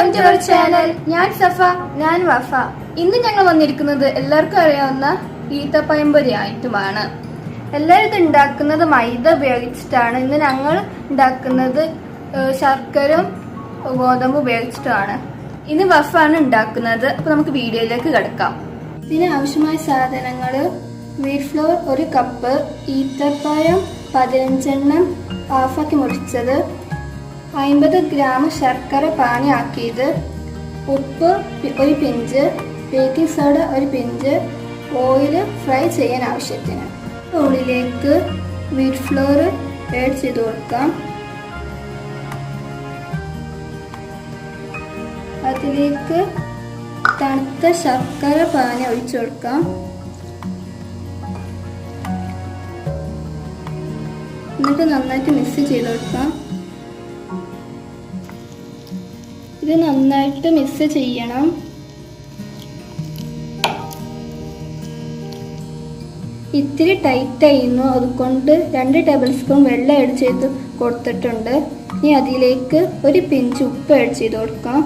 Welcome to our channel. ഞാൻ സഫ. ഞാൻ വഫ. ഇന്ന് ഞങ്ങൾ വന്നിരിക്കുന്നത് എല്ലാവർക്കും അറിയാവുന്ന ഈത്തപ്പഴംപൊരി ആയിട്ടുമാണ്. എല്ലാവരും ഇത് ഉണ്ടാക്കുന്നത് മൈദ ഉപയോഗിച്ചിട്ടാണ്. ഇന്ന് ഞങ്ങൾ ഉണ്ടാക്കുന്നത് ശർക്കരയും ഗോതമ്പ് ഉപയോഗിച്ചിട്ടാണ്. ഇന്ന് വഫാണ് ഉണ്ടാക്കുന്നത്. അപ്പൊ നമുക്ക് വീഡിയോയിലേക്ക് കിടക്കാം. ഇതിന് ആവശ്യമായ സാധനങ്ങൾ: വീറ്റ് ഫ്ലോർ 1 കപ്പ്, ഈത്തപ്പഴം 15 ഹാഫാക്കി മുറിച്ചത്, 50 ഗ്രാം ശർക്കര പാനി ആക്കിയത്, ഉപ്പ് 1 pinch, baking soda 1 pinch, oil fry ചെയ്യാൻ ആവശ്യത്തിന്. ഉള്ളിലേക്ക് വീറ്റ് ഫ്ലോർ ആഡ് ചെയ്ത് കൊടുക്കാം. അതിലേക്ക് തണുത്ത ശർക്കര പാനി ഒഴിച്ചു കൊടുക്കാം. എന്നിട്ട് നന്നായിട്ട് മിക്സ് ചെയ്ത് കൊടുക്കാം. ഇത് നന്നായിട്ട് മിക്സ് ചെയ്യണം. ഇത്തിരി ടൈറ്റ് ആയിരുന്നു, അതുകൊണ്ട് 2 ടേബിൾ സ്പൂൺ വെള്ളം ആഡ് ചെയ്ത് കൊടുത്തിട്ടുണ്ട്. ഇനി അതിലേക്ക് 1 പിഞ്ച് ഉപ്പ് ആഡ് ചെയ്ത് കൊടുക്കാം.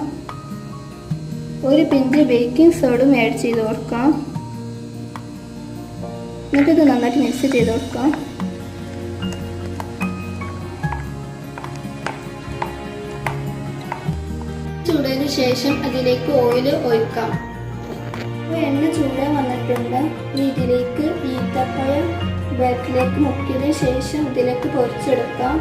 1 പിഞ്ച് ബേക്കിംഗ് സോഡയും ആഡ് ചെയ്ത് കൊടുക്കാം. എന്നിട്ട് ഇത് നന്നായിട്ട് മിക്സ് ചെയ്ത് കൊടുക്കാം. ചൂടായതിനു ശേഷം അതിലേക്ക് ഓയിൽ ഒഴിക്കാം. എണ്ണ ചൂടാൻ വന്നിട്ടുണ്ട്. ഇതിലേക്ക് ഈത്തപ്പഴം ബാറ്റിലേക്ക് മുക്കിയതിനു ശേഷം ഇതിലേക്ക് പൊരിച്ചെടുക്കാം.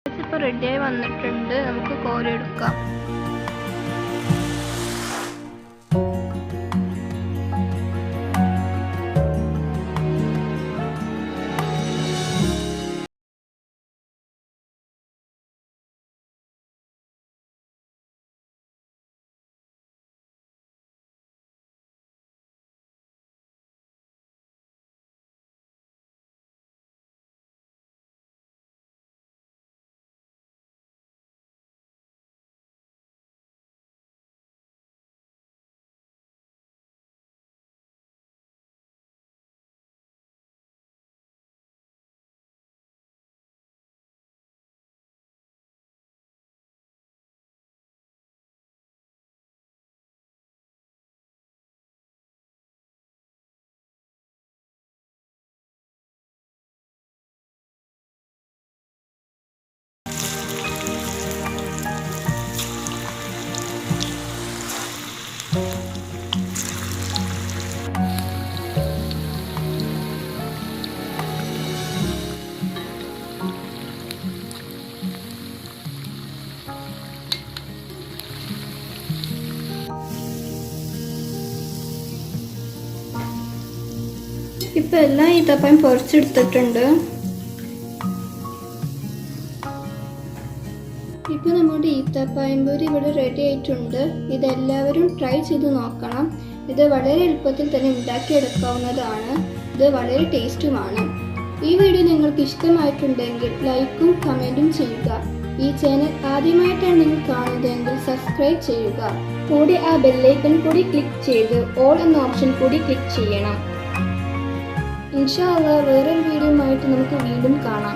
ഇപ്പോൾ റെഡിയായി വന്നിട്ടുണ്ട്. നമുക്ക് കോരിയെടുക്കാം. ഇപ്പം എല്ലാം ഈത്തപ്പഴം പൊരിച്ചെടുത്തിട്ടുണ്ട്. ഇപ്പം നമ്മുടെ ഈത്തപ്പഴംപൊരി ഇവിടെ റെഡി ആയിട്ടുണ്ട്. ഇതെല്ലാവരും ട്രൈ ചെയ്ത് നോക്കണം. ഇത് വളരെ എളുപ്പത്തിൽ തന്നെ ഉണ്ടാക്കിയെടുക്കാവുന്നതാണ്. ഇത് വളരെ ടേസ്റ്റുമാണ്. ഈ വീഡിയോ നിങ്ങൾക്ക് ഇഷ്ടമായിട്ടുണ്ടെങ്കിൽ ലൈക്കും കമൻറ്റും ചെയ്യുക. ഈ ചാനൽ ആദ്യമായിട്ടാണ് നിങ്ങൾ കാണുന്നതെങ്കിൽ സബ്സ്ക്രൈബ് ചെയ്യുക. കൂടി ആ ബെല്ലൈക്കൺ കൂടി ക്ലിക്ക് ചെയ്ത് ഓൾ എന്ന ഓപ്ഷൻ കൂടി ക്ലിക്ക് ചെയ്യണം. ഇൻഷാ അല്ലാഹ് വേറൊരു വീഡിയോയുമായിട്ട് നമുക്ക് വീണ്ടും കാണാം.